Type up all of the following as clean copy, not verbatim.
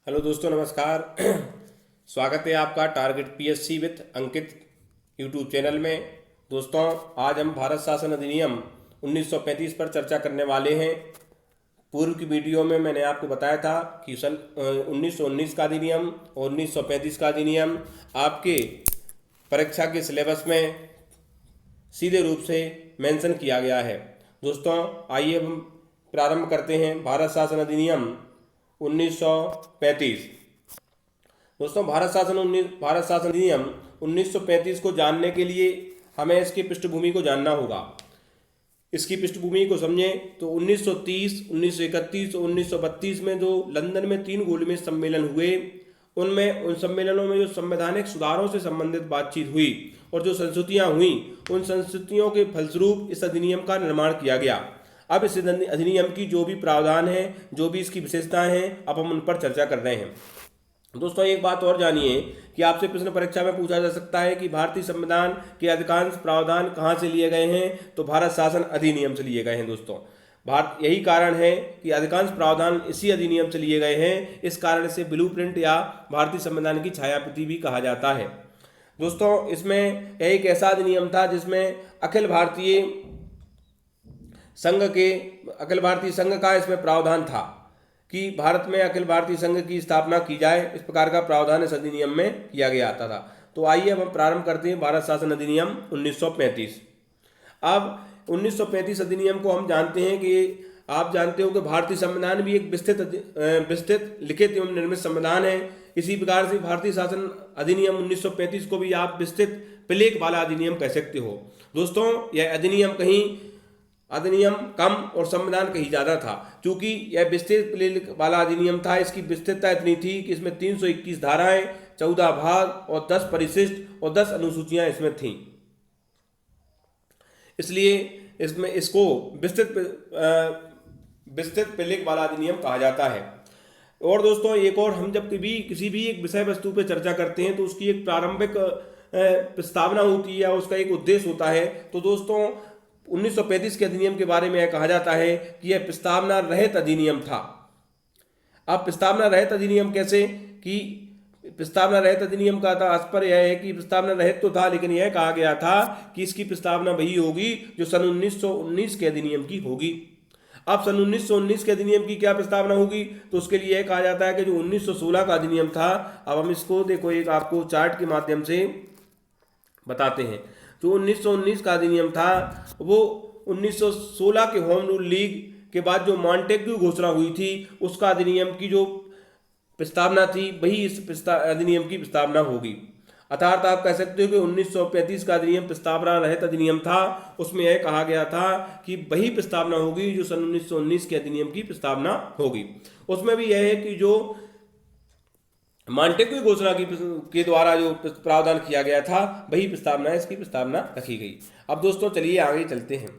Hello दोस्तों, नमस्कार। स्वागत है आपका target PSC with Ankit YouTube channel में। दोस्तों, आज हम भारत शासन अधिनियम 1935 पर चर्चा करने वाले हैं। पूर्व की वीडियो में मैंने आपको बताया था कि सन 1919 का अधिनियम और 1935 का अधिनियम आपके परीक्षा के सिलेबस में सीधे रूप से मेंशन किया गया है। दोस्तों, आइए हम प्रारंभ करते हैं भारत शासन अधिनियम 1935। दोस्तों, भारत शासन अधिनियम 1935 को जानने के लिए हमें इसकी पृष्ठभूमि को जानना होगा। इसकी पृष्ठभूमि को समझें तो 1930, 1931 और 1932 में जो लंदन में 3 गोलमेज सम्मेलन हुए, उन सम्मेलनों में जो संवैधानिक सुधारों से संबंधित बातचीत हुई और जो संस्तुतियां हुई, उन संस्तुतियों के फलस्वरूप इस अधिनियम का निर्माण किया गया। अब इस अधिनियम की जो भी प्रावधान है, जो भी इसकी विशेषताएं हैं, अब हम उन पर चर्चा कर रहे हैं। दोस्तों, एक बात और जानिए कि आपसे प्रश्न परीक्षा में पूछा जा सकता है कि भारतीय संविधान के अधिकांश प्रावधान कहाँ से लिए गए हैं, तो भारत शासन अधिनियम से लिए गए हैं। दोस्तों, यही कारण है कि अधिकांश प्रावधान इसी अधिनियम से लिए गए हैं। इस कारण से ब्लूप्रिंट या भारतीय संविधान की छायाप्रति भी कहा जाता है। दोस्तों, इसमें यह एक ऐसा अधिनियम था जिसमें अखिल भारतीय संघ का इसमें प्रावधान था कि भारत में अखिल भारतीय संघ की स्थापना की जाए। इस प्रकार का प्रावधान इस अधिनियम में किया गया आता था। तो आइए अब हम प्रारंभ करते हैं भारत शासन अधिनियम 1935। अब 1935 अधिनियम को हम जानते हैं कि आप जानते हो कि भारतीय संविधान भी एक विस्तृत लिखित एवं निर्मित संविधान है। इसी प्रकार से भारतीय शासन अधिनियम 1935 को भी आप विस्तृत प्लेग वाला अधिनियम कह सकते हो। दोस्तों, यह अधिनियम कम और संविधान कहीं ज़्यादा था। क्योंकि यह विस्तृत प्लेग वाला अधिनियम था, इसकी विस्तृतता इतनी थी कि इसमें 321 धाराएं, 14 भाग और 10 परिशिष्ट और 10 अनुसूचियां इसमें थीं। इसलिए इसमें इसको विस्तृत प्लेग वाला अधिनियम कहा जाता है। और दोस्तों, एक और, हम जब भी किसी भी एक विषय वस्तु पर चर्चा करते हैं तो उसकी एक प्रारंभिक प्रस्तावना होती है, उसका एक उद्देश्य होता है। तो दोस्तों, 1935 के अधिनियम के बारे में यह कहा जाता है कि यह प्रस्तावना रहित अधिनियम था। अब प्रस्तावना रहित अधिनियम कैसे, कि प्रस्तावना रहित अधिनियम का तात्पर्य यह है कि प्रस्तावना रहित तो था, लेकिन यह कहा गया था कि इसकी प्रस्तावना वही होगी जो सन 1919 के अधिनियम की होगी। अब सन 1919 के अधिनियम की क्या प्रस्तावना होगी, तो उसके लिए यह कहा जाता है कि जो 1916 का अधिनियम था, अब हम इसको देखो एक आपको चार्ट के माध्यम से बताते हैं। जो 1919 का अधिनियम था वो 1916 के होम रूल लीग के बाद जो मॉन्टेग्यू घोषणा हुई थी, उसका अधिनियम की जो प्रस्तावना थी वही इस अधिनियम की प्रस्तावना होगी। अर्थात आप कह सकते हो कि 1935 का अधिनियम प्रस्तावना रहित अधिनियम था। उसमें यह कहा गया था कि वही प्रस्तावना होगी जो सन 1919 के अधिनियम की प्रस्तावना होगी। उसमें भी यह है कि जो मॉन्टेग्यू घोषणा के द्वारा जो प्रावधान किया गया था वही प्रस्तावना, इसकी प्रस्तावना रखी गई। अब दोस्तों, चलिए आगे चलते हैं।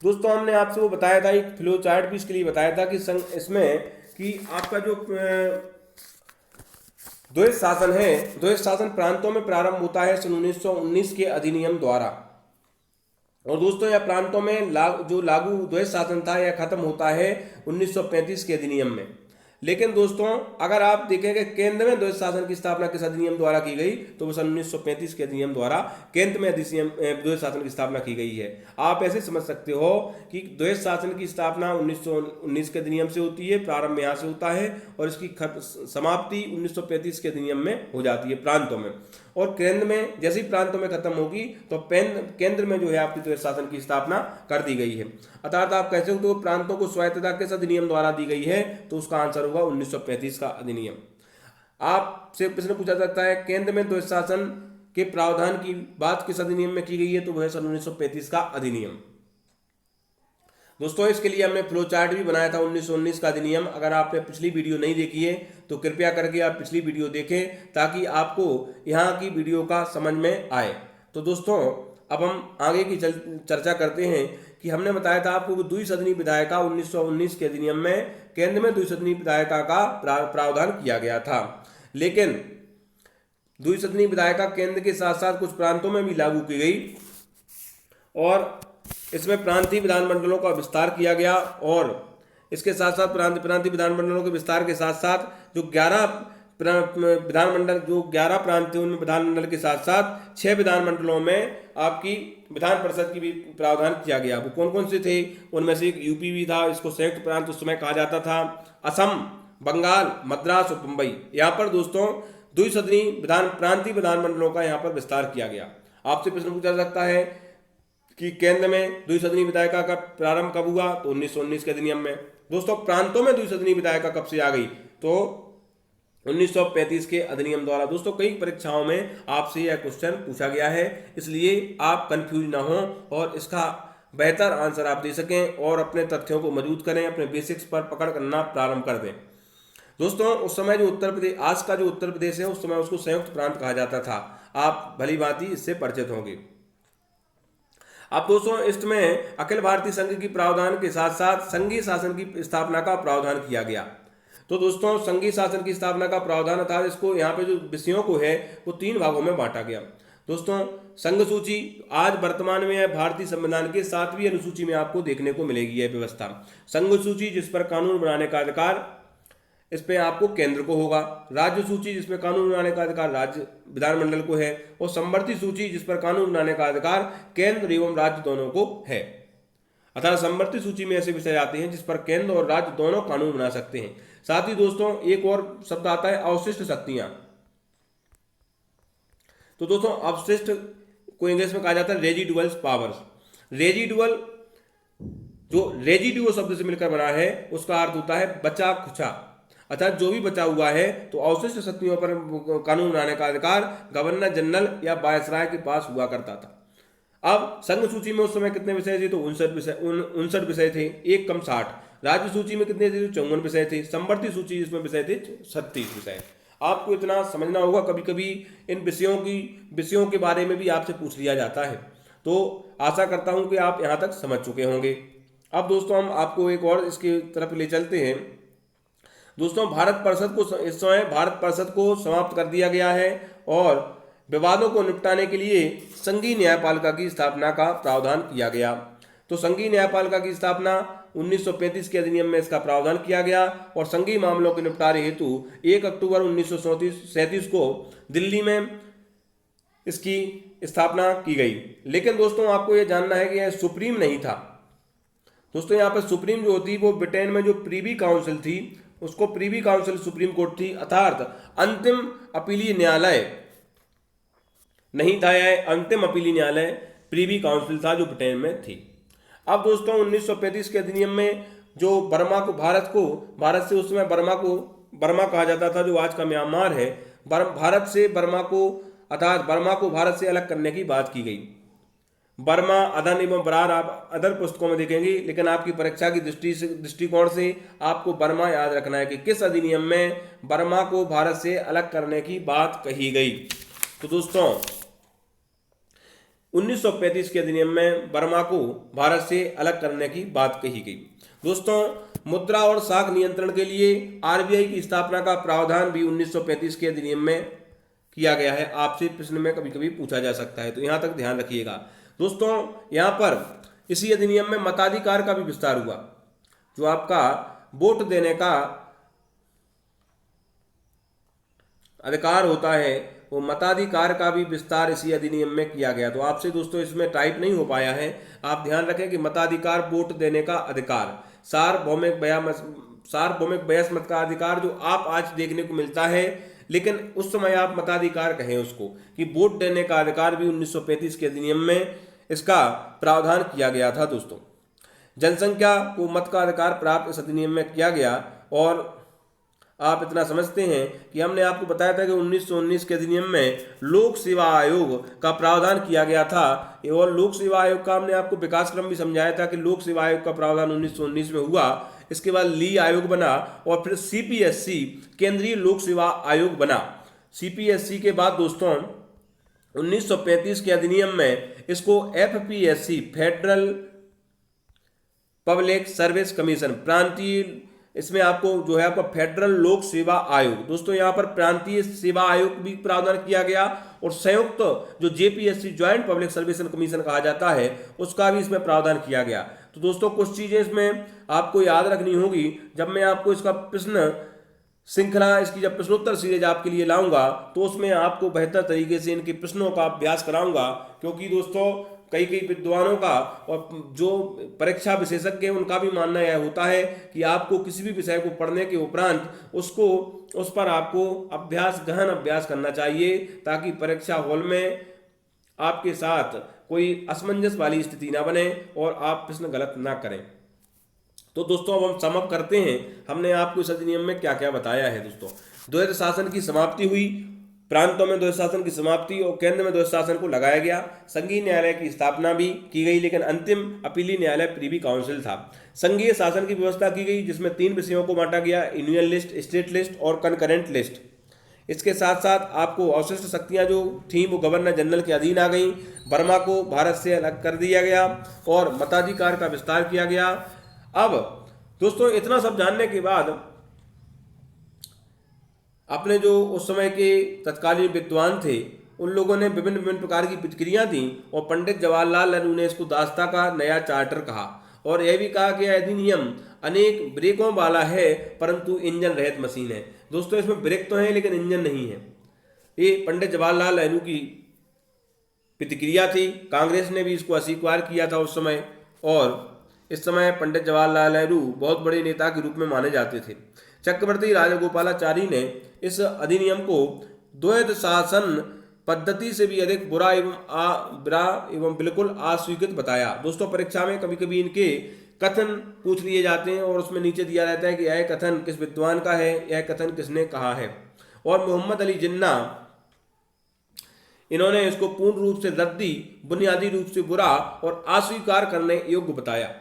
दोस्तों, हमने आपसे वो बताया था, एक फ्लो चार्ट भी इसके लिए बताया था कि इसमें कि आपका जो द्वैध शासन है, द्वैध शासन प्रांतों में प्रारंभ होता है सन 1919 के अधिनियम द्वारा। और दोस्तों, यह प्रांतों में जो लागू द्वैध शासन था यह खत्म होता है 1935 के अधिनियम में। लेकिन दोस्तों, अगर आप देखेंगे केंद्र में द्वैध शासन की स्थापना किस अधिनियम द्वारा की गई, तो वो सन 1935 के अधिनियम द्वारा केंद्र में द्वैध शासन की स्थापना की गई है। आप ऐसे समझ सकते हो कि द्वैध शासन की स्थापना 1919 के अधिनियम से होती है, प्रारंभ यहाँ से होता है, और इसकी समाप्ति 1935 के अधिनियम में हो जाती है प्रांतों में। और केंद्र में, जैसे ही प्रांतों में खत्म होगी तो केंद्र में जो है आपकी द्वैध शासन की स्थापना कर दी गई है। अर्थात आप कैसे हो तो प्रांतों को स्वायत्तता किस अधिनियम द्वारा दी गई है, तो उसका आंसर होगा 1935 का अधिनियम। आपसे प्रश्न पूछा जाता है केंद्र में द्वैध शासन के प्रावधान की बात किस अधिनियम में की गई है, तो वह है सन 1935 का अधिनियम। दोस्तों, इसके लिए हमने फ्लो चार्ट भी बनाया था 1919 का अधिनियम। अगर आपने पिछली वीडियो नहीं देखी है तो कृपया करके आप पिछली वीडियो देखें ताकि आपको यहाँ की वीडियो का समझ में आए। तो दोस्तों, अब हम आगे की चर्चा करते हैं कि हमने बताया था आपको द्विसदनी विधायिका 1919 के अधिनियम में केंद्र में द्विसदनी विधायिका का प्रावधान किया गया था। लेकिन द्विसदनी विधायिका केंद्र के साथ साथ कुछ प्रांतों में भी लागू की गई और इसमें प्रांतीय विधानमंडलों का विस्तार किया गया और इसके साथ साथ प्रांतीय विधानमंडलों के विस्तार के साथ साथ जो 11 विधानमंडल, जो 11 प्रांतीय उनमें विधानमंडल के साथ साथ 6 विधानमंडलों में आपकी विधान परिषद की भी प्रावधान किया गया। वो कौन कौन से थे? उनमें से एक यूपी भी था, इसको संयुक्त प्रांत उस समय कहा जाता था, असम, बंगाल, मद्रास और मुंबई। यहाँ पर दोस्तों द्विसदनी प्रांतीय विधानमंडलों का यहाँ पर विस्तार किया गया। आपसे प्रश्न पूछा जा सकता है कि केंद्र में द्विसदनी विधायिका का प्रारंभ कब हुआ? तो 1919 के अधिनियम में। दोस्तों प्रांतों में द्विसदनी विधायिका कब से आ गई? तो 1935 के अधिनियम द्वारा। दोस्तों कई परीक्षाओं में आपसे यह क्वेश्चन पूछा गया है, इसलिए आप कंफ्यूज ना हो और इसका बेहतर आंसर आप दे सकें और अपने तथ्यों को मजबूत करें, अपने बेसिक्स पर पकड़ करना प्रारंभ कर दें। दोस्तों उस समय जो उत्तर प्रदेश, आज का जो उत्तर प्रदेश है, उस समय उसको संयुक्त प्रांत कहा जाता था। आप भली भांति इससे परिचित होंगे। अब दोस्तों इसमें अखिल भारतीय संघ की प्रावधान के साथ साथ संघीय शासन की स्थापना का प्रावधान किया गया। तो दोस्तों संघीय शासन की स्थापना का प्रावधान था, इसको यहाँ पे जो विषयों को है वो 3 भागों में बांटा गया। दोस्तों संघ सूची आज वर्तमान में है भारतीय संविधान के 7वीं अनुसूची में आपको देखने को मिलेगी यह व्यवस्था। संघ सूची जिस पर कानून बनाने का अधिकार इस पे आपको केंद्र को होगा, राज्य सूची जिसमें कानून बनाने का अधिकार राज्य विधानमंडल को है, और संवर्ती सूची जिस पर कानून बनाने का अधिकार केंद्र एवं राज्य दोनों को है। अर्थात संवर्ती सूची में ऐसे विषय आते हैं जिस पर केंद्र और राज्य दोनों कानून बना सकते हैं। साथ ही दोस्तों एक और शब्द आता है अवशिष्ट शक्तियां। तो दोस्तों अवशिष्ट को इंग्लिश में कहा जाता है रेजिडुअल पावर्स। रेजिडुअल जो रेजिडुअल शब्द से मिलकर बना है उसका अर्थ होता है बचा खुचा, अर्थात जो भी बचा हुआ है। तो अवशिष्ट शक्तियों पर कानून बनाने का अधिकार गवर्नर जनरल या वायसराय के पास हुआ करता था। अब संघ सूची में उस समय कितने विषय थे? तो 59 विषय थे, 1 कम 60। राज्य सूची में कितने थे? 54 विषय थे। संवर्ती सूची जिसमें विषय थे 36 विषय। आपको इतना समझना होगा, कभी कभी इन विषयों के बारे में भी आपसे पूछ लिया जाता है। तो आशा करता हूं कि आप यहां तक समझ चुके होंगे। अब दोस्तों हम आपको एक और इसके तरफ ले चलते हैं। दोस्तों भारत परिषद को इस समय भारत परिषद को समाप्त कर दिया गया है और विवादों को निपटाने के लिए संघीय न्यायपालिका की स्थापना का प्रावधान किया गया। तो संघीय न्यायपालिका की स्थापना 1935 के अधिनियम में इसका प्रावधान किया गया और संघीय मामलों के निपटारे हेतु 1 अक्टूबर 1937 को दिल्ली में इसकी स्थापना की गई। लेकिन दोस्तों आपको यह जानना है कि यह सुप्रीम नहीं था। दोस्तों यहाँ पर सुप्रीम जो होती वो ब्रिटेन में जो प्रीवी काउंसिल थी उसको प्रीवी काउंसिल सुप्रीम कोर्ट थी, अर्थात अंतिम अपीलीय न्यायालय नहीं था। यह अंतिम अपीलीय न्यायालय प्रीवी काउंसिल था जो ब्रिटेन में थी। अब दोस्तों 1935 के अधिनियम में जो भारत से उस समय बर्मा कहा जाता था, जो आज का म्यांमार है, भारत से बर्मा को भारत से अलग करने की बात की गई। बर्मा अदन एवं बरार आप अदर पुस्तकों में देखेंगे, लेकिन आपकी परीक्षा की दृष्टिकोण से आपको बर्मा याद रखना है कि किस अधिनियम में बर्मा को भारत से अलग करने की बात कही गई। तो दोस्तों 1935 के अधिनियम में बर्मा को भारत से अलग करने की बात कही गई। दोस्तों मुद्रा और साख नियंत्रण के लिए आरबीआई की स्थापना का प्रावधान भी 1935 के अधिनियम में किया गया है। आपसे प्रश्न में कभी कभी पूछा जा सकता है, तो यहां तक ध्यान रखिएगा। दोस्तों यहां पर इसी अधिनियम में मताधिकार का भी विस्तार हुआ। जो आपका वोट देने का अधिकार होता है वो मताधिकार का भी विस्तार इसी अधिनियम में किया गया। तो आपसे दोस्तों इसमें टाइप नहीं हो पाया है, आप ध्यान रखें कि मताधिकार वोट देने का अधिकार, सार्वभौमिक बयास मत का अधिकार जो आप आज देखने को मिलता है, लेकिन उस समय आप मताधिकार कहें उसको, कि वोट देने का अधिकार भी 1935 के अधिनियम में इसका प्रावधान किया गया था। दोस्तों जनसंख्या को मत का अधिकार प्राप्त इस अधिनियम में किया गया। और आप इतना समझते हैं कि हमने आपको बताया था कि 1919 के अधिनियम में लोक सेवा आयोग का प्रावधान किया गया था, और लोक सेवा आयोग का हमने आपको विकास क्रम भी समझाया था कि लोक सेवा आयोग का प्रावधान 1919 में हुआ। इसके बाद ली आयोग बना और फिर सीपीएससी केंद्रीय लोक सेवा आयोग बना। सीपीएससी के बाद दोस्तों 1935 के अधिनियम में इसको FPSC federal public service commission प्रांतीय, इसमें आपको जो है आपका फेडरल लोक सेवा आयोग, दोस्तों यहाँ पर प्रांतीय सेवा आयोग भी प्रावधान किया गया, और संयुक्त जो JPSC joint public service commission कहा जाता है उसका भी इसमें प्रावधान किया गया। तो दोस्तों कुछ चीज़ें इसमें आपको याद रखनी होगी। जब मैं आपको इसका प्रश्न श्रृंखला, इसकी जब प्रश्नोत्तर सीरीज आपके लिए लाऊंगा तो उसमें आपको बेहतर तरीके से इनके प्रश्नों का अभ्यास कराऊंगा, क्योंकि दोस्तों कई कई विद्वानों का और जो परीक्षा विशेषज्ञ हैं उनका भी मानना यह होता है कि आपको किसी भी विषय को पढ़ने के उपरांत उस पर आपको गहन अभ्यास करना चाहिए, ताकि परीक्षा हॉल में आपके साथ कोई असमंजस वाली स्थिति ना बने और आप प्रश्न गलत ना करें। तो दोस्तों अब हम सम अप करते हैं, हमने आपको इस अधिनियम में क्या क्या बताया है। दोस्तों द्वैध शासन की समाप्ति हुई, प्रांतों में द्वैध शासन की समाप्ति और केंद्र में द्वैध शासन को लगाया गया। संघीय न्यायालय की स्थापना भी की गई, लेकिन अंतिम अपीलीय न्यायालय प्रीवी काउंसिल था। संघीय शासन की व्यवस्था की गई, जिसमें 3 विषयों को बांटा गया, यूनियन लिस्ट, स्टेट लिस्ट और कंकरेंट लिस्ट। इसके साथ साथ आपको अवशिष्ट शक्तियां जो थी वो गवर्नर जनरल के अधीन आ गई। बर्मा को भारत से अलग कर दिया गया और मताधिकार का विस्तार किया गया। अब दोस्तों इतना सब जानने के बाद अपने जो उस समय के तत्कालीन विद्वान थे उन लोगों ने विभिन्न विभिन्न प्रकार की प्रतिक्रिया दी और पंडित जवाहरलाल नेहरू ने इसको दास्ता का नया चार्टर कहा और यह भी कहा कि यह अधिनियम अनेक ब्रेकों वाला है परंतु इंजन रहित मशीन है। दोस्तों इसमें ब्रेक तो है लेकिन इंजन नहीं है। ये पंडित जवाहरलाल नेहरू की प्रतिक्रिया थी। कांग्रेस ने भी इसको अस्वीकार किया था उस समय, और इस समय पंडित जवाहरलाल नेहरू बहुत बड़े नेता के रूप में माने जाते थे। चक्रवर्ती राजगोपालाचारी ने इस अधिनियम को द्वैध शासन पद्धति से भी अधिक बुरा एवं बिल्कुल अस्वीकृत बताया। दोस्तों परीक्षा में कभी कभी इनके कथन पूछ लिए जाते हैं और उसमें नीचे दिया रहता है कि यह कथन किस विद्वान का है, यह कथन किसने कहा है। और मोहम्मद अली जिन्ना, इन्होंने इसको पूर्ण रूप से रद्दी, बुनियादी रूप से बुरा और अस्वीकार करने योग्य बताया।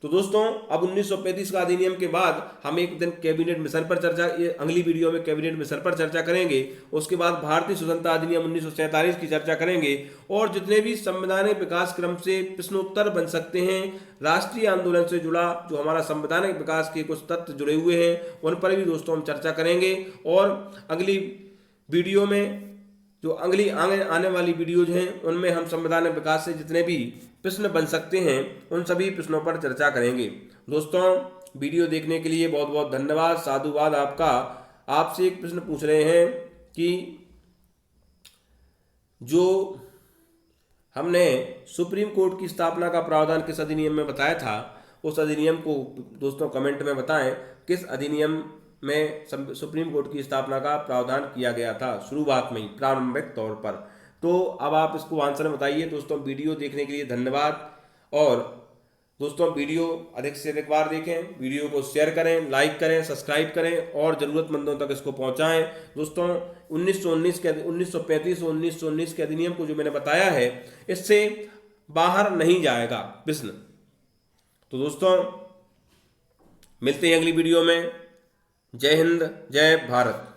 तो दोस्तों अब 1935 का अधिनियम के बाद हम एक दिन कैबिनेट मिशन पर अगली वीडियो में कैबिनेट मिशन पर चर्चा करेंगे। उसके बाद भारतीय स्वतंत्रता अधिनियम 1947 की चर्चा करेंगे और जितने भी संवैधानिक विकास क्रम से प्रश्नोत्तर बन सकते हैं, राष्ट्रीय आंदोलन से जुड़ा जो हमारा संवैधानिक विकास के कुछ तथ्य जुड़े हुए हैं उन पर भी दोस्तों हम चर्चा करेंगे। और अगली वीडियो में जो अगली आने वाली वीडियोज हैं उनमें हम संवैधानिक विकास से जितने भी प्रश्न बन सकते हैं उन सभी प्रश्नों पर चर्चा करेंगे। दोस्तों वीडियो देखने के लिए बहुत बहुत धन्यवाद, साधुवाद आपका। आपसे एक प्रश्न पूछ रहे हैं कि जो हमने सुप्रीम कोर्ट की स्थापना का प्रावधान किस अधिनियम में बताया था, उस अधिनियम को दोस्तों कमेंट में बताएं किस अधिनियम में सुप्रीम कोर्ट की स्थापना का प्रावधान किया गया था शुरुआत में ही प्रारंभिक तौर पर। तो अब आप इसको आंसर बताइए। दोस्तों वीडियो देखने के लिए धन्यवाद और दोस्तों वीडियो अधिक से अधिक बार देखें, वीडियो को शेयर करें, लाइक करें, सब्सक्राइब करें और ज़रूरतमंदों तक इसको पहुंचाएं। दोस्तों 1935 और 1919 के अधिनियम को जो मैंने बताया है इससे बाहर नहीं जाएगा प्रश्न। तो दोस्तों मिलते हैं अगली वीडियो में। जय हिंद, जय भारत।